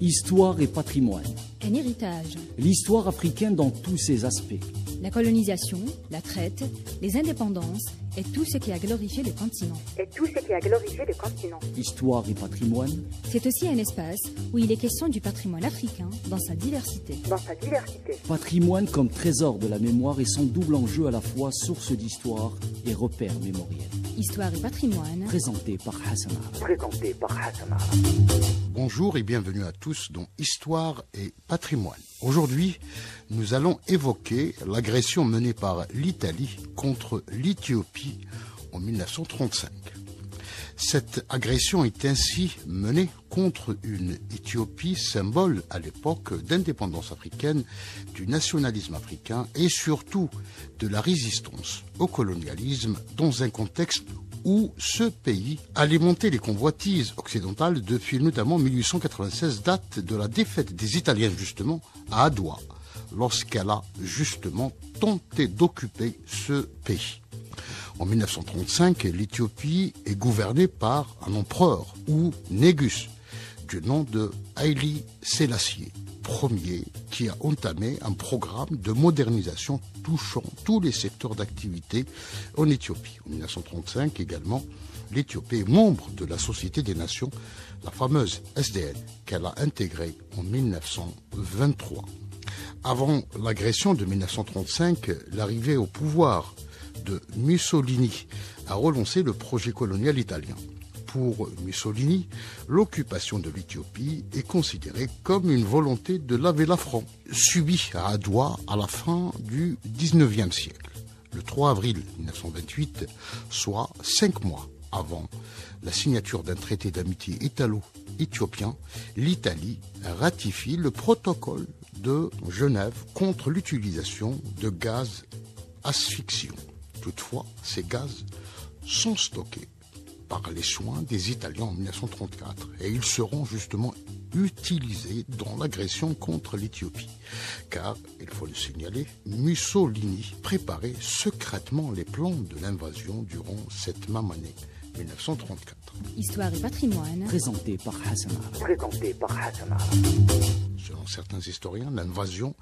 Histoire et patrimoine. Un héritage. L'histoire africaine dans tous ses aspects. La colonisation, la traite, les indépendances et tout ce qui a glorifié le continent. Histoire et patrimoine. C'est aussi un espace où il est question du patrimoine africain dans sa diversité. Patrimoine comme trésor de la mémoire et son double enjeu à la fois source d'histoire et repère mémoriel. Histoire et patrimoine. Présenté par Hassan Ara. Bonjour et bienvenue à tous dans Histoire et patrimoine. Aujourd'hui, nous allons évoquer l'agression menée par l'Italie contre l'Éthiopie en 1935. Cette agression est ainsi menée contre une Éthiopie symbole à l'époque d'indépendance africaine, du nationalisme africain et surtout de la résistance au colonialisme dans un contexte où ce pays alimentait les convoitises occidentales depuis notamment 1896, date de la défaite des Italiens justement à Adwa, lorsqu'elle a justement tenté d'occuper ce pays. En 1935, l'Éthiopie est gouvernée par un empereur, ou Négus, du nom de Haïli Sélassié Ier, qui a entamé un programme de modernisation touchant tous les secteurs d'activité en Éthiopie. En 1935 également, l'Éthiopie est membre de la Société des Nations, la fameuse SDN, qu'elle a intégrée en 1923. Avant l'agression de 1935, l'arrivée au pouvoir de Mussolini a relancé le projet colonial italien. Pour Mussolini, l'occupation de l'Éthiopie est considérée comme une volonté de laver l'affront subi à Adwa à la fin du XIXe siècle. Le 3 avril 1928, soit 5 mois avant la signature d'un traité d'amitié italo-éthiopien, l'Italie ratifie le protocole de Genève contre l'utilisation de gaz asphyxiants. Toutefois, ces gaz sont stockés par les soins des Italiens en 1934 et ils seront justement utilisés dans l'agression contre l'Éthiopie. Car, il faut le signaler, Mussolini préparait secrètement les plans de l'invasion durant cette même année, 1934. Histoire et patrimoine. Présenté par Hassan Ara. Selon certains historiens, l'invasion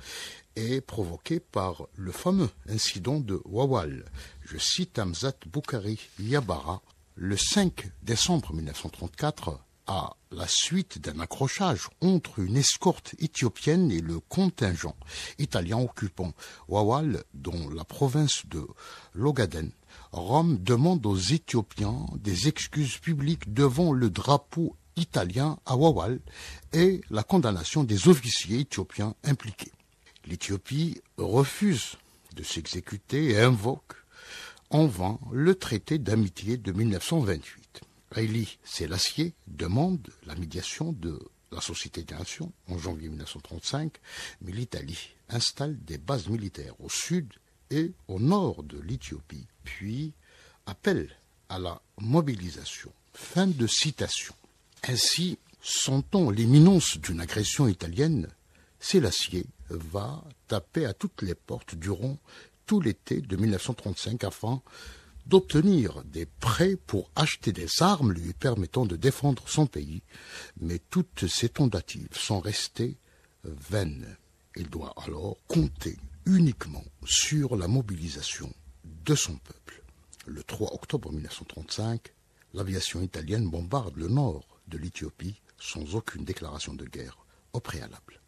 est provoquée par le fameux incident de Wawal. Je cite Hamzat Boukari Yabara, le 5 décembre 1934, à la suite d'un accrochage entre une escorte éthiopienne et le contingent italien occupant Wawal dans la province de l'Ogaden. Rome demande aux Éthiopiens des excuses publiques devant le drapeau italien à Wawal et la condamnation des officiers éthiopiens impliqués. L'Éthiopie refuse de s'exécuter et invoque en vain le traité d'amitié de 1928. Haïli Sélassié demande la médiation de la Société des Nations en janvier 1935, mais l'Italie installe des bases militaires au sud et au nord de l'Éthiopie, puis appelle à la mobilisation. Fin de citation. Ainsi, sentant l'imminence d'une agression italienne, Sélassié va taper à toutes les portes durant tout l'été de 1935 afin d'obtenir des prêts pour acheter des armes lui permettant de défendre son pays. Mais toutes ces tentatives sont restées vaines. Il doit alors compter uniquement sur la mobilisation de son peuple. Le 3 octobre 1935, l'aviation italienne bombarde le nord de l'Éthiopie sans aucune déclaration de guerre au préalable.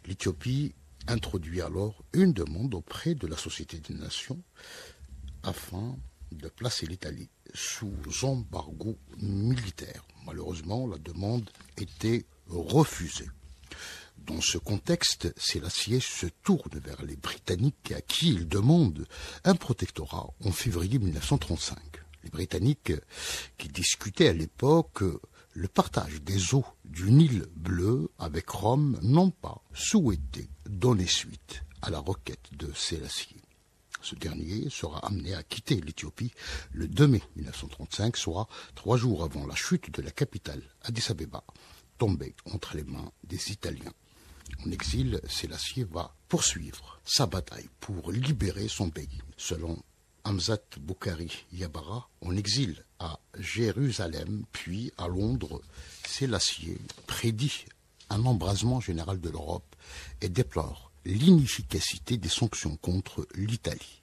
L'Éthiopie introduit alors une demande auprès de la Société des Nations afin de placer l'Italie sous embargo militaire. Malheureusement, la demande était refusée. Dans ce contexte, Sélassié se tourne vers les Britanniques à qui il demande un protectorat en février 1935. Les Britanniques, qui discutaient à l'époque le partage des eaux du Nil bleu avec Rome, n'ont pas souhaité donner suite à la requête de Sélassié. Ce dernier sera amené à quitter l'Éthiopie le 2 mai 1935, soit 3 jours avant la chute de la capitale, Addis-Abeba, tombée entre les mains des Italiens. En exil, Sélassié va poursuivre sa bataille pour libérer son pays. Selon Hamzat Boukari Yabara, en exil à Jérusalem, puis à Londres, Sélassié prédit un embrasement général de l'Europe et déplore l'inefficacité des sanctions contre l'Italie.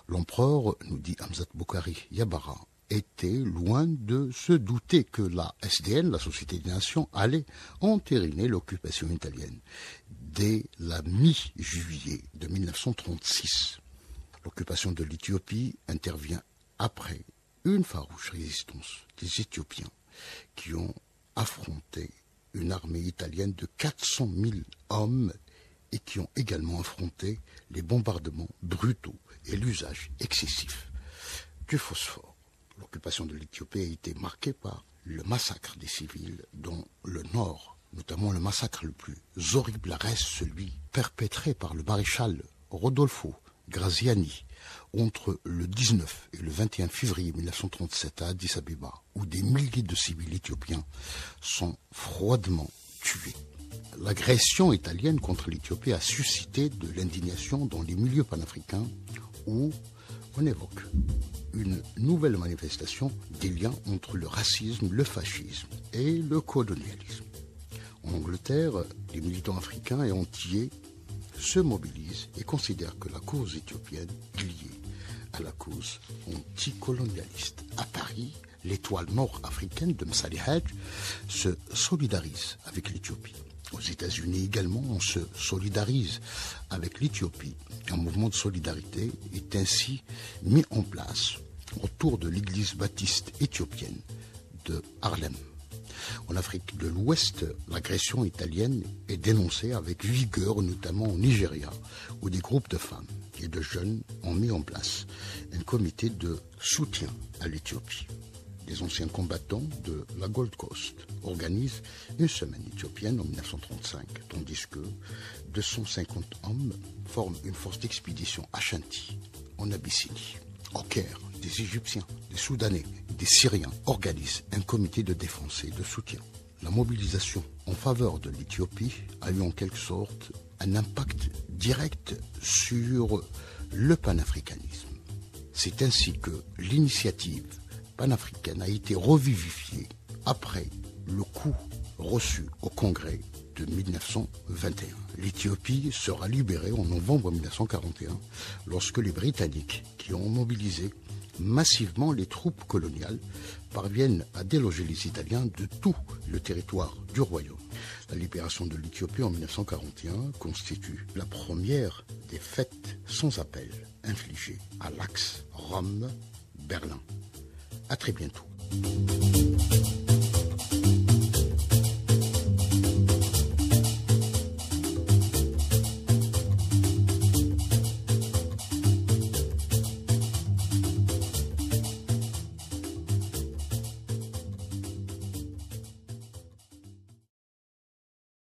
L'empereur, nous dit Hamzat Boukari Yabara, était loin de se douter que la SDN, la Société des Nations, allait entériner l'occupation italienne dès la mi-juillet de 1936. L'occupation de l'Éthiopie intervient après une farouche résistance des Éthiopiens qui ont affronté une armée italienne de 400 000 hommes et qui ont également affronté les bombardements brutaux et l'usage excessif du phosphore. L'occupation de l'Éthiopie a été marquée par le massacre des civils, dont le Nord, notamment le massacre le plus horrible, reste celui perpétré par le maréchal Rodolfo Graziani entre le 19 et le 21 février 1937 à Addis Abeba, où des milliers de civils éthiopiens sont froidement tués. L'agression italienne contre l'Éthiopie a suscité de l'indignation dans les milieux panafricains où on évoque une nouvelle manifestation des liens entre le racisme, le fascisme et le colonialisme. En Angleterre, les militants africains et antillais se mobilisent et considèrent que la cause éthiopienne est liée à la cause anticolonialiste. À Paris, l'étoile nord-africaine de Msali Hadj se solidarise avec l'Éthiopie. Aux États-Unis également, on se solidarise avec l'Éthiopie. Un mouvement de solidarité est ainsi mis en place autour de l'église baptiste éthiopienne de Harlem. En Afrique de l'Ouest, l'agression italienne est dénoncée avec vigueur, notamment au Nigeria, où des groupes de femmes et de jeunes ont mis en place un comité de soutien à l'Éthiopie. Des anciens combattants de la Gold Coast organisent une semaine éthiopienne en 1935, tandis que 250 hommes forment une force d'expédition Ashanti en Abyssinie. Au Caire, des Égyptiens, des Soudanais et des Syriens organisent un comité de défense et de soutien. La mobilisation en faveur de l'Éthiopie a eu en quelque sorte un impact direct sur le panafricanisme. C'est ainsi que l'initiative panafricaine a été revivifiée après le coup reçu au Congrès de 1921. L'Éthiopie sera libérée en novembre 1941 lorsque les Britanniques, qui ont mobilisé massivement les troupes coloniales, parviennent à déloger les Italiens de tout le territoire du royaume. La libération de l'Éthiopie en 1941 constitue la première des fêtes sans appel infligées à l'axe Rome-Berlin. À très bientôt.